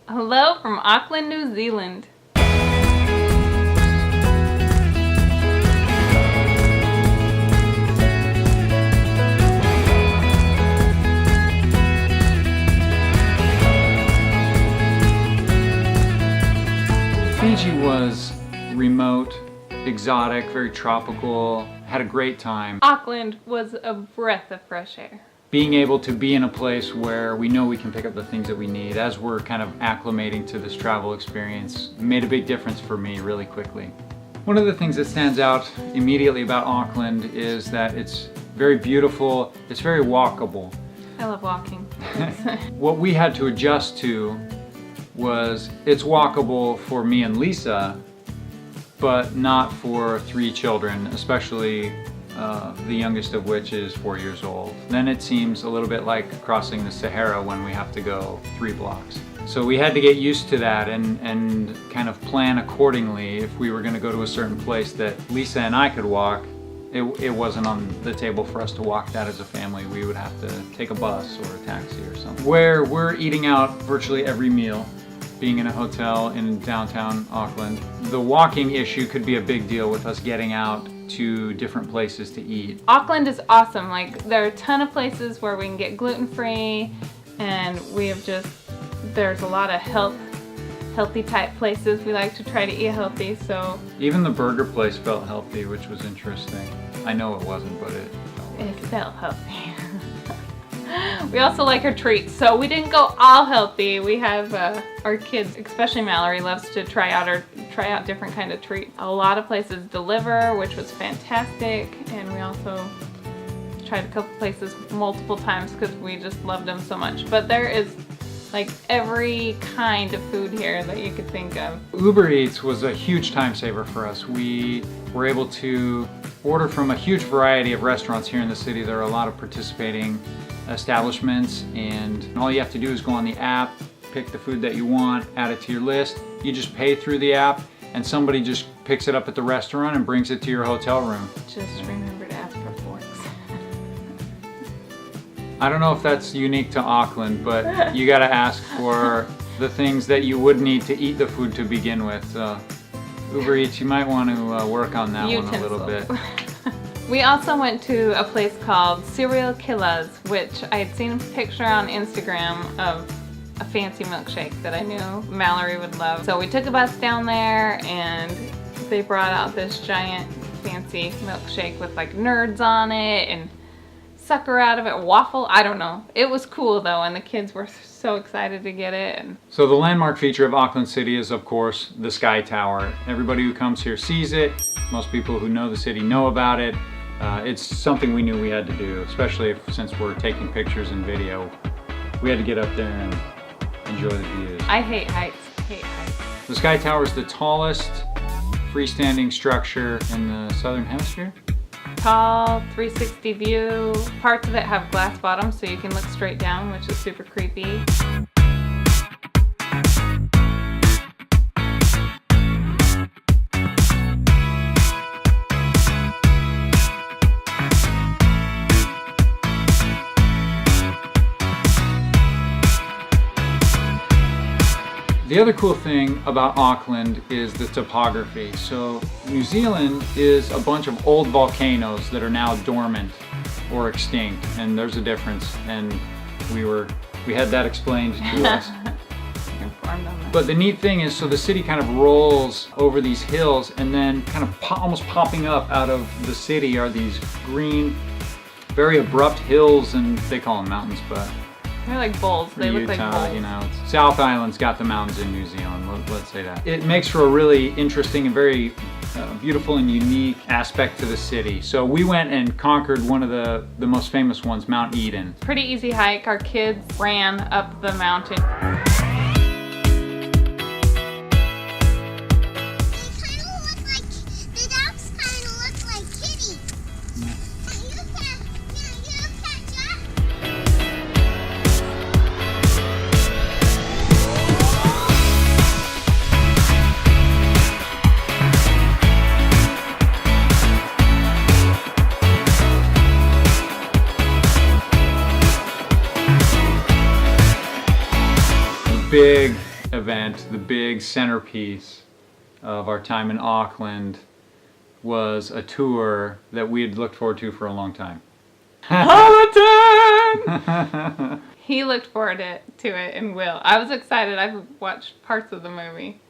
Hello from Auckland, New Zealand. Fiji was remote, exotic, very tropical, had a great time. Auckland was a breath of fresh air. Being able to be in a place where we know we can pick up the things that we need as we're kind of acclimating to this travel experience made a big difference for me really quickly. One of the things that stands out immediately about Auckland is that it's very beautiful, it's very walkable. I love walking. What we had to adjust to was it's walkable for me and Lisa, but not for 3 children, especially the youngest of which is 4 years old. Then it seems a little bit like crossing the Sahara when we have to go 3 blocks. So we had to get used to that and kind of plan accordingly. If we were going to go to a certain place that Lisa and I could walk, it wasn't on the table for us to walk that as a family. We would have to take a bus or a taxi or something. Where we're eating out virtually every meal, being in a hotel in downtown Auckland, the walking issue could be a big deal with us getting out to different places to eat. Auckland is awesome. Like, there are a ton of places where we can get gluten-free, and there's a lot of healthy type places. We like to try to eat healthy, so. Even the burger place felt healthy, which was interesting. I know it wasn't, but it felt healthy. We also like our treats, so we didn't go all healthy. We have our kids, especially Mallory, loves to try out different kind of treats. A lot of places deliver, which was fantastic, and we also tried a couple places multiple times because we just loved them so much. But there is like every kind of food here that you could think of. Uber Eats was a huge time saver for us. We were able to order from a huge variety of restaurants here in the city. There are a lot of participating establishments, and all you have to do is go on the app, pick the food that you want, add it to your list. You just pay through the app, and somebody just picks it up at the restaurant and brings it to your hotel room. Just remember to ask for forks. I don't know if that's unique to Auckland, but you gotta ask for the things that you would need to eat the food to begin with. Uber Eats, you might want to work on that one a little bit. We also went to a place called Serial Killers, which I had seen a picture on Instagram of a fancy milkshake that I knew Mallory would love. So we took a bus down there, and they brought out this giant fancy milkshake with like nerds on it and sucker out of it, waffle, I don't know. It was cool though, and the kids were so excited to get it. So the landmark feature of Auckland City is, of course, the Sky Tower. Everybody who comes here sees it. Most people who know the city know about it. It's something we knew we had to do, especially since we're taking pictures and video. We had to get up there and enjoy the views. I hate heights. The Sky Tower is the tallest freestanding structure in the Southern Hemisphere. Tall, 360 view. Parts of it have glass bottoms so you can look straight down, which is super creepy. The other cool thing about Auckland is the topography. So New Zealand is a bunch of old volcanoes that are now dormant or extinct, and there's a difference, and we had that explained to us. But the neat thing is, so the city kind of rolls over these hills, and then kind of almost popping up out of the city are these green, very abrupt hills, and they call them mountains, but they're like bowls. They look like bowls. You know, South Island's got the mountains in New Zealand, let's say that. It makes for a really interesting and very beautiful and unique aspect to the city. So we went and conquered one of the most famous ones, Mount Eden. Pretty easy hike. Our kids ran up the mountain. event, the big centerpiece of our time in Auckland, was a tour that we had looked forward to for a long time. Hobbiton! He looked forward to it, and Will. I was excited. I've watched parts of the movie.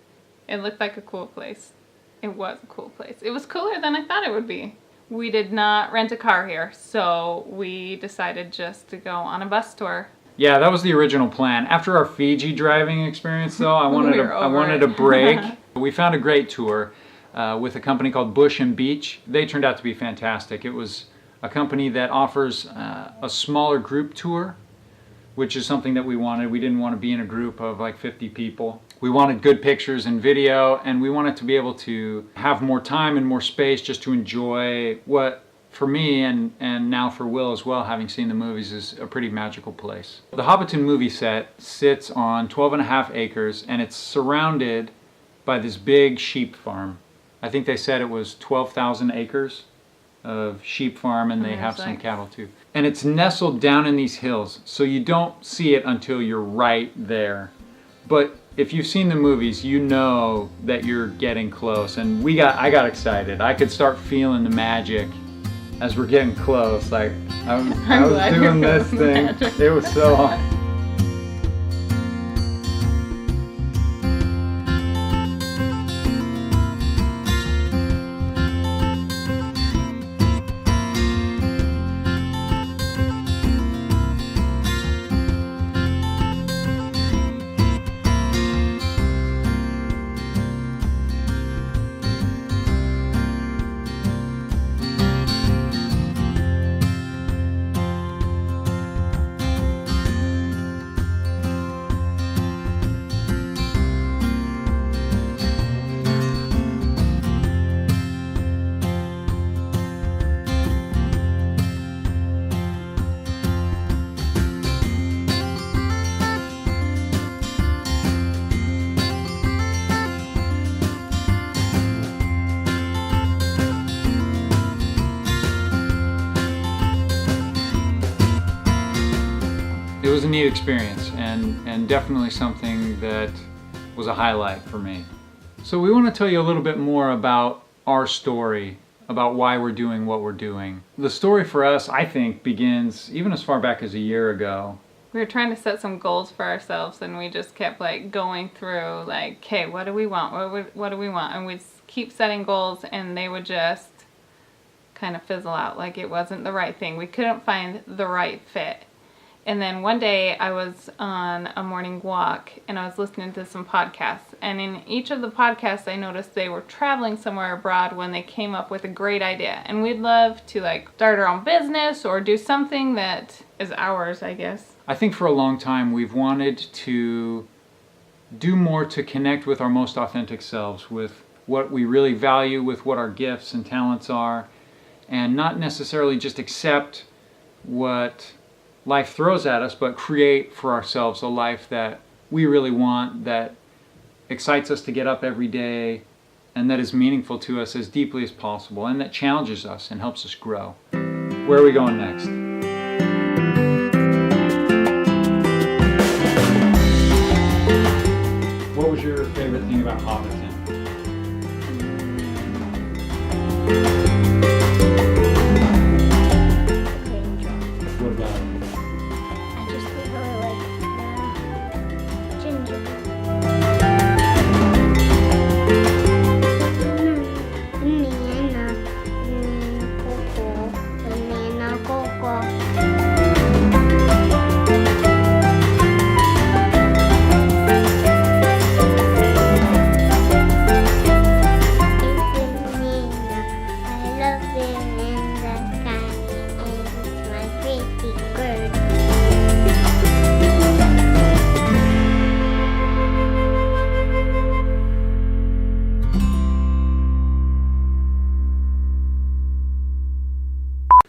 It looked like a cool place. It was a cool place. It was cooler than I thought it would be. We did not rent a car here, so we decided just to go on a bus tour. Yeah, that was the original plan. After our Fiji driving experience, though, I wanted a break. We found a great tour with a company called Bush and Beach. They turned out to be fantastic. It was a company that offers a smaller group tour, which is something that we wanted. We didn't want to be in a group of like 50 people. We wanted good pictures and video, and we wanted to be able to have more time and more space just to enjoy what, for me and now for Will as well, having seen the movies, is a pretty magical place. The Hobbiton movie set sits on 12.5 acres, and it's surrounded by this big sheep farm. I think they said it was 12,000 acres of sheep farm, and they have some cattle too. And it's nestled down in these hills, so you don't see it until you're right there. But if you've seen the movies, you know that you're getting close. And I got excited. I could start feeling the magic as we're getting close. Like I was doing this thing. It was so hard. It was a neat experience, and definitely something that was a highlight for me. So we want to tell you a little bit more about our story, about why we're doing what we're doing. The story for us, I think, begins even as far back as a year ago. We were trying to set some goals for ourselves, and we just kept like going through like, okay, what do we want? What do we want? And we'd keep setting goals, and they would just kind of fizzle out. Like it wasn't the right thing. We couldn't find the right fit. And then one day I was on a morning walk and I was listening to some podcasts. And in each of the podcasts I noticed they were traveling somewhere abroad when they came up with a great idea. And we'd love to like start our own business or do something that is ours, I guess. I think for a long time we've wanted to do more to connect with our most authentic selves, with what we really value, with what our gifts and talents are, and not necessarily just accept what life throws at us, but create for ourselves a life that we really want, that excites us to get up every day, and that is meaningful to us as deeply as possible, and that challenges us and helps us grow. Where are we going next? What was your favorite thing about Hobbiton? What about it? I just really like the gingerbread. Banana coco. I love being in the sky. It's my pretty bird.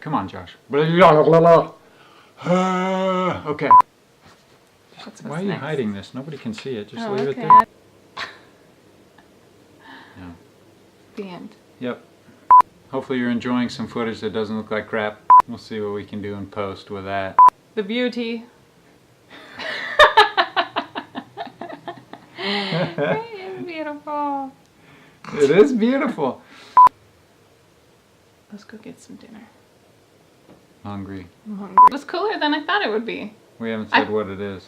Come on, Josh. Okay. What's Why are you next? hiding this? Nobody can see it. Just Oh, leave okay. it there. Yeah. The end. Yep. Hopefully you're enjoying some footage that doesn't look like crap. We'll see what we can do in post with that. The beauty. It's beautiful. It is beautiful. Let's go get some dinner. Hungry. I'm hungry. It was cooler than I thought it would be. We haven't said what it is.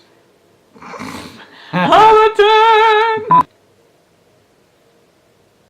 Hobbiton!